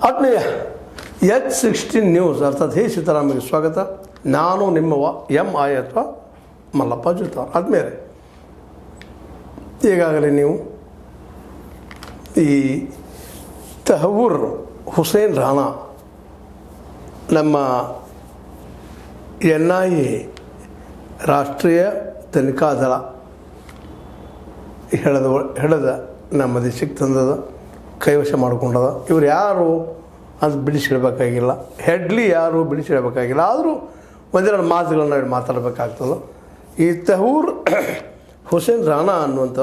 ಆತ್ಮೀಯ H16 news ಅರ್ಥಾತ್ ಹೇ ಸೀತಾರಾಮಗೆ ಸ್ವಾಗತ. ನಾನು ನಿಮ್ಮವ MI ಅಥವಾ ಮಲ್ಲಪ್ಪ ಜುತಾರ್. ಆದ್ಮೇಲೆ ಈಗಾಗಲೇ ನೀವು ಈ ತಹವೂರ್ ಹುಸೇನ್ ರಾಣಾ ನಮ್ಮ NIA ರಾಷ್ಟ್ರೀಯ ತನಿಖಾ ದಳ ಹಿಡಿದ ನಮ್ಮ ದೇಶಕ್ಕೆ ತಂದದ, ಕೈವಶ ಮಾಡಿಕೊಂಡದ. ಇವ್ರು ಯಾರು ಅದು ಬಿಡಿಸಿಡಬೇಕಾಗಿಲ್ಲ, ಹೆಡ್ಲಿ ಯಾರು ಬಿಡಿಸಿಡಬೇಕಾಗಿಲ್ಲ. ಆದರೂ ಒಂದೆರಡು ಮಾತುಗಳನ್ನ ಮಾತಾಡಬೇಕಾಗ್ತದೆ. ಈ ತಹವೂರ್ ಹುಸೇನ್ ರಾಣಾ ಅನ್ನುವಂಥ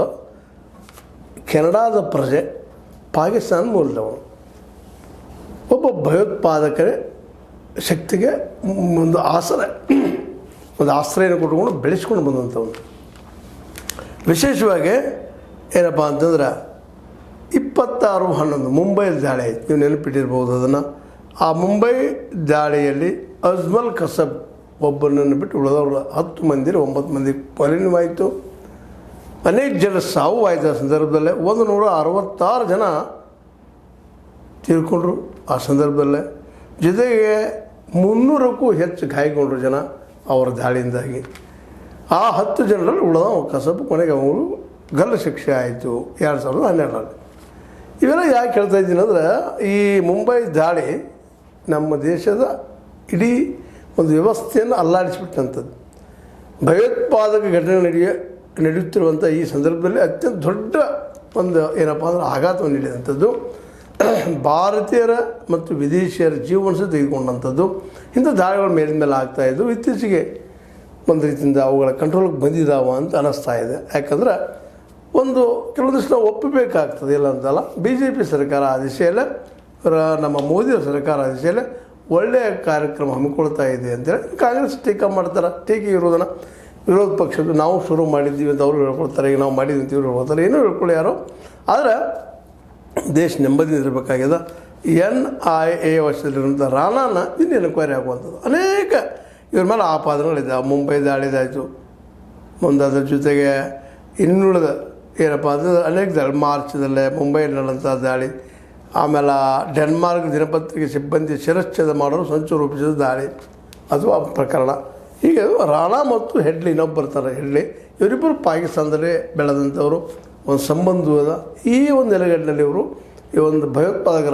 ಕೆನಡಾದ ಪ್ರಜೆ, ಪಾಕಿಸ್ತಾನ ಮೂಲದವನು, ಒಬ್ಬ ಭಯೋತ್ಪಾದಕರ ಶಕ್ತಿಗೆ ಒಂದು ಆಶ್ರಯನ ಕೊಟ್ಕೊಂಡು ಬೆಳೆಸ್ಕೊಂಡು ಬಂದಂಥವನು. ವಿಶೇಷವಾಗಿ ಏನಪ್ಪ ಅಂತಂದ್ರೆ 26/11 ಮುಂಬೈಯಲ್ಲಿ ದಾಳಿ ಆಯಿತು. ನೀವು ನೆನಪಿಟ್ಟಿರ್ಬೋದು ಅದನ್ನು. ಆ ಮುಂಬೈ ದಾಳಿಯಲ್ಲಿ ಅಜ್ಮಲ್ ಕಸಬ್ ಒಬ್ಬನನ್ನು ಬಿಟ್ಟು ಉಳಿದವರು 10 ಮಂದಿ 9 ಮಂದಿ ಕೊಲೆನೂ ಅನೇಕ ಜನ ಸಾವು ಆಯಿತು. ಆ ಸಂದರ್ಭದಲ್ಲೇ 166 ಜನ ತೀರ್ಕೊಂಡ್ರು ಆ ಸಂದರ್ಭದಲ್ಲೇ. ಜೊತೆಗೆ 300ಕ್ಕೂ ಹೆಚ್ಚು ಗಾಯಗೊಂಡ್ರು ಜನ ಅವರ ದಾಳಿಯಿಂದಾಗಿ. ಆ 10 ಜನರಲ್ಲಿ ಉಳಿದ ಕಸಬ್ ಕೊನೆಗೆ ಅವರು ಗಲ್ಲು ಶಿಕ್ಷೆ ಆಯಿತು 2012ರಲ್ಲಿ. ಇವೆಲ್ಲ ಯಾಕೆ ಹೇಳ್ತಾ ಇದ್ದೀನಿ ಅಂದರೆ, ಈ ಮುಂಬೈ ದಾಳಿ ನಮ್ಮ ದೇಶದ ಇಡೀ ಒಂದು ವ್ಯವಸ್ಥೆಯನ್ನು ಅಲ್ಲಾಡಿಸಿಬಿಟ್ಟಂಥದ್ದು. ಭಯೋತ್ಪಾದಕ ಘಟನೆ ನಡೆಯುತ್ತಿರುವಂಥ ಈ ಸಂದರ್ಭದಲ್ಲಿ ಅತ್ಯಂತ ದೊಡ್ಡ ಒಂದು ಏನಪ್ಪ ಅಂದರೆ ಆಘಾತವನ್ನು ನೀಡಿದಂಥದ್ದು, ಭಾರತೀಯರ ಮತ್ತು ವಿದೇಶಿಯರ ಜೀವನ ತೆಗೆದುಕೊಂಡಂಥದ್ದು. ಇಂಥ ದಾಳಿಗಳು ಮೇಲಿಂದ ಆಗ್ತಾಯಿದ್ದು ಇತ್ತೀಚೆಗೆ ಒಂದು ರೀತಿಯಿಂದ ಅವುಗಳ ಕಂಟ್ರೋಲ್ಗೆ ಬಂದಿದ್ದಾವ ಅಂತ ಅನ್ನಿಸ್ತಾ ಇದೆ. ಯಾಕಂದ್ರೆ ಕೆಲವೊಂದಿಷ್ಟು ನಾವು ಒಪ್ಪಬೇಕಾಗ್ತದೆ, ಇಲ್ಲ ಅಂತಲ್ಲ. BJP ಸರ್ಕಾರ ಆ ದಿಶೆಯಲ್ಲೇ, ನಮ್ಮ ಮೋದಿಯ ಸರ್ಕಾರ ಆ ದಿಶೆಯಲ್ಲೇ ಒಳ್ಳೆಯ ಕಾರ್ಯಕ್ರಮ ಹಮ್ಮಿಕೊಳ್ತಾ ಇದೆ ಅಂತೇಳಿ ಕಾಂಗ್ರೆಸ್ ಟೀಕೆ ಮಾಡ್ತಾರೆ. ಟೀಕೆ ಇರೋದನ್ನು ವಿರೋಧ ಪಕ್ಷದ್ದು ನಾವು ಶುರು ಮಾಡಿದ್ದೀವಿ ಅಂತ ಅವರು ಹೇಳ್ಕೊಳ್ತಾರೆ, ಈಗ ನಾವು ಮಾಡಿದ್ದೀವಿ ಅಂತ ಇವ್ರು ಹೇಳ್ಕೊಳ್ತಾರೆ. ಏನೋ ಹೇಳ್ಕೊಳ್ಳಿ ಯಾರೋ. ಆದರೆ ದೇಶ ನೆಮ್ಮದಿಯಿಂದ ಇರಬೇಕಾಗಿದೆ. NIA ವಶದಲ್ಲಿರುವಂಥ ರಾಣಾನ ಇನ್ನು ಎನ್ಕ್ವೈರಿ ಆಗುವಂಥದ್ದು ಅನೇಕ ಇವ್ರ ಮೇಲೆ ಆಪಾದನೆಗಳಿದ್ದಾವೆ. ಮುಂಬೈ ದಾಳಿದಾಯಿತು, ಮುಂದೆ ಅದ್ರ ಜೊತೆಗೆ ಇನ್ನುಳಿದ ಏನಪ್ಪ ಅಂತಂದ್ರೆ ಅನೇಕ ದಾಳಿ, ಮಾರ್ಚ್ದಲ್ಲೇ ಮುಂಬೈಯಲ್ಲಿ ನಡೆದಂಥ ದಾಳಿ, ಆಮೇಲೆ ಡೆನ್ಮಾರ್ಕ್ ದಿನಪತ್ರಿಕೆ ಸಿಬ್ಬಂದಿ ಶಿರಚ್ಛೇದ ಮಾಡಲು ಸಂಚು ರೂಪಿಸಿದ ದಾಳಿ, ಅದು ಆ ಪ್ರಕರಣ. ಹೀಗೆ ರಾಣಾ ಮತ್ತು ಹೆಡ್ಲಿ ಇನ್ನೊಬ್ಬ ಬರ್ತಾರೆ. ಹೆಡ್ಲಿ ಇವರಿಬ್ಬರು ಪಾಕಿಸ್ತಾನದಲ್ಲೇ ಬೆಳೆದಂಥವರು, ಒಂದು ಸಂಬಂಧವಾದ ಈ ಒಂದು ನೆಲೆಗಟ್ಟಿನಲ್ಲಿ ಇವರು ಈ ಒಂದು ಭಯೋತ್ಪಾದಕರ